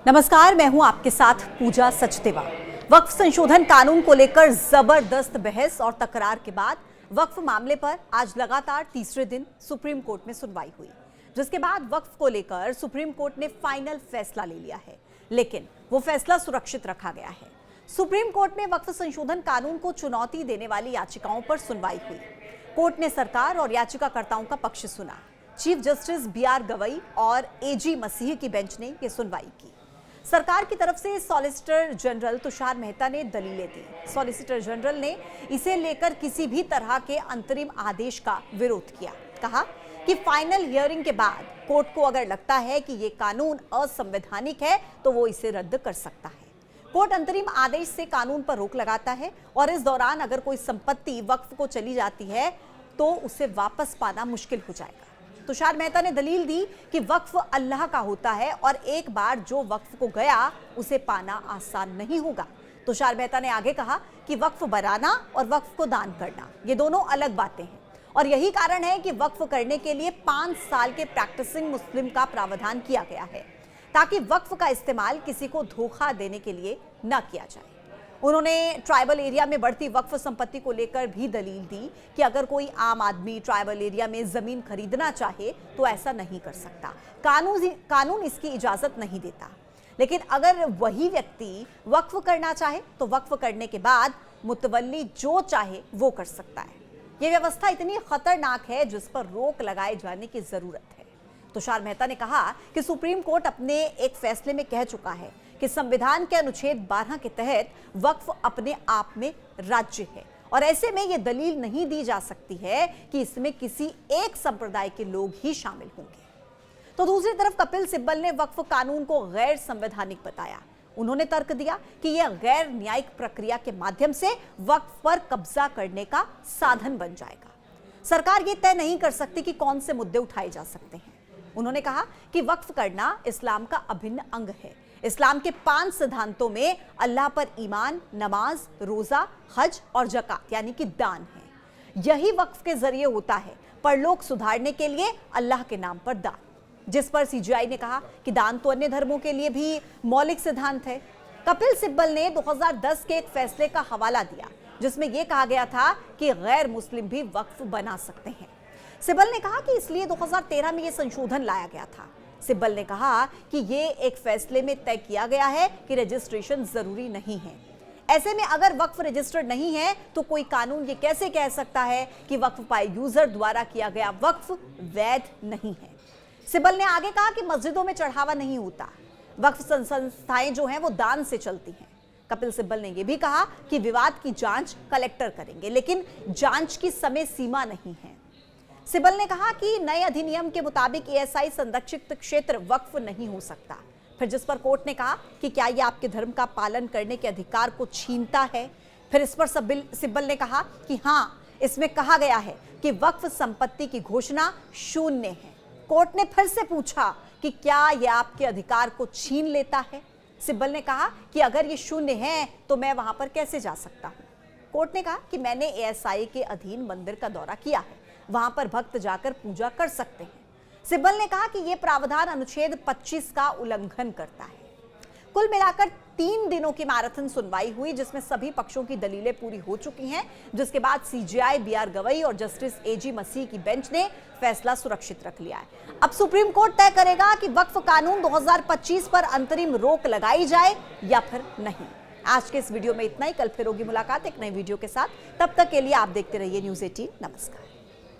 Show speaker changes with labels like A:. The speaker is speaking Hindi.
A: नमस्कार, मैं हूं आपके साथ पूजा सचदेवा। वक्फ संशोधन कानून को लेकर जबरदस्त बहस और तकरार के बाद वक्फ मामले पर आज लगातार तीसरे दिन सुप्रीम कोर्ट में सुनवाई हुई, जिसके बाद वक्फ को लेकर सुप्रीम कोर्ट ने फाइनल फैसला ले लिया है। लेकिन वो फैसला सुरक्षित रखा गया है। सुप्रीम कोर्ट में वक्फ संशोधन कानून को चुनौती देने वाली याचिकाओं पर सुनवाई हुई। कोर्ट ने सरकार और याचिकाकर्ताओं का पक्ष सुना। Chief justice B R. गवई और ए.जी. मसीह की बेंच ने यह सुनवाई की। सरकार की तरफ से सॉलिसिटर जनरल तुषार मेहता ने दलीलें दी। सॉलिसिटर जनरल ने इसे लेकर किसी भी तरह के अंतरिम आदेश का विरोध किया। कहा कि फाइनल हियरिंग के बाद कोर्ट को अगर लगता है कि ये कानून असंवैधानिक है तो वो इसे रद्द कर सकता है। कोर्ट अंतरिम आदेश से कानून पर रोक लगाता है और इस दौरान अगर कोई संपत्ति वक्फ को चली जाती है तो उसे वापस पाना मुश्किल हो जाएगा। तुषार मेहता ने दलील दी कि वक्फ अल्लाह का होता है और एक बार जो वक्फ को गया उसे पाना आसान नहीं होगा। तुषार मेहता ने आगे कहा कि वक्फ बनाना और वक्फ को दान करना ये दोनों अलग बातें हैं और यही कारण है कि वक्फ करने के लिए 5 साल के प्रैक्टिसिंग मुस्लिम का प्रावधान किया गया है, ताकि वक्फ का इस्तेमाल किसी को धोखा देने के लिए न किया जाए। उन्होंने ट्राइबल एरिया में बढ़ती वक्फ संपत्ति को लेकर भी दलील दी कि अगर कोई आम आदमी ट्राइबल एरिया में जमीन खरीदना चाहे तो ऐसा नहीं कर सकता। कानून इसकी इजाजत नहीं देता। लेकिन अगर वही व्यक्ति वक्फ करना चाहे तो वक्फ करने के बाद मुतवल्ली जो चाहे वो कर सकता है। ये व्यवस्था इतनी खतरनाक है जिस पर रोक लगाए जाने की जरूरत है। तुषार मेहता ने कहा कि सुप्रीम कोर्ट अपने एक फैसले में कह चुका है कि संविधान के अनुच्छेद 12 के तहत वक्फ अपने आप में राज्य है और ऐसे में यह दलील नहीं दी जा सकती है कि इसमें किसी एक संप्रदाय के लोग ही शामिल होंगे। तो दूसरी तरफ कपिल सिब्बल ने वक्फ कानून को गैर संवैधानिक बताया। उन्होंने तर्क दिया कि यह गैर न्यायिक प्रक्रिया के माध्यम से वक्फ पर कब्जा करने का साधन बन जाएगा। सरकार ये तय नहीं कर सकती कि कौन से मुद्दे उठाए जा सकते हैं। उन्होंने कहा कि वक्फ करना इस्लाम का अभिन्न अंग है। इस्लाम के 5 सिद्धांतों में अल्लाह पर ईमान, नमाज, रोजा, हज और ज़कात यानी कि दान है। यही वक्फ के जरिए होता है परलोक सुधारने के लिए अल्लाह के नाम पर दान, जिस पर सीजीआई ने कहा कि दान तो अन्य धर्मों के लिए भी मौलिक सिद्धांत है। कपिल सिब्बल ने 2010 के एक फैसले का हवाला दिया जिसमें यह कहा गया था कि गैर मुस्लिम भी वक्फ बना सकते हैं। सिब्बल ने कहा कि इसलिए 2013 में यह संशोधन लाया गया था। सिब्बल ने कहा कि ये एक फैसले में तय किया गया है कि रजिस्ट्रेशन जरूरी नहीं है। ऐसे में अगर वक्फ रजिस्टर्ड नहीं है तो कोई कानून ये कैसे कह सकता है कि वक्फ पाए यूजर द्वारा किया गया वक्फ वैध नहीं है। सिब्बल ने आगे कहा कि मस्जिदों में चढ़ावा नहीं होता। वक्फ संस्थाएं जो हैं वो दान से चलती हैं। कपिल सिब्बल ने यह भी कहा कि विवाद की जांच कलेक्टर करेंगे, लेकिन जांच की समय सीमा नहीं है। सिब्बल ने कहा कि नए अधिनियम के मुताबिक एएसआई संरक्षित क्षेत्र वक्फ नहीं हो सकता। फिर जिस पर कोर्ट ने कहा कि क्या यह आपके धर्म का पालन करने के अधिकार को छीनता है। फिर इस पर सिब्बल ने कहा कि हाँ, इसमें कहा गया है कि वक्फ संपत्ति की घोषणा शून्य है। कोर्ट ने फिर से पूछा कि क्या यह आपके अधिकार को छीन लेता है। सिब्बल ने कहा कि अगर ये शून्य है तो मैं वहां पर कैसे जा सकता हूं। कोर्ट ने कहा कि मैंने एएसआई के अधीन मंदिर का दौरा किया है, वहां पर भक्त जाकर पूजा कर सकते हैं। सिब्बल ने कहा कि यह प्रावधान अनुच्छेद 25 का उल्लंघन करता है। कुल मिलाकर 3 दिनों की मैराथन सुनवाई हुई जिसमें सभी पक्षों की दलीलें पूरी हो चुकी हैं, जिसके बाद सीजीआई बी.आर. गवई और जस्टिस ए.जी. मसीह की बेंच ने फैसला सुरक्षित रख लिया है। अब सुप्रीम कोर्ट तय करेगा कि वक्फ कानून 2025 पर अंतरिम रोक लगाई जाए या फिर नहीं। आज के इस वीडियो में इतना ही। कल फिर होगी मुलाकात एक नई वीडियो के साथ। तब तक के लिए आप देखते रहिए न्यूज़ 18। नमस्कार।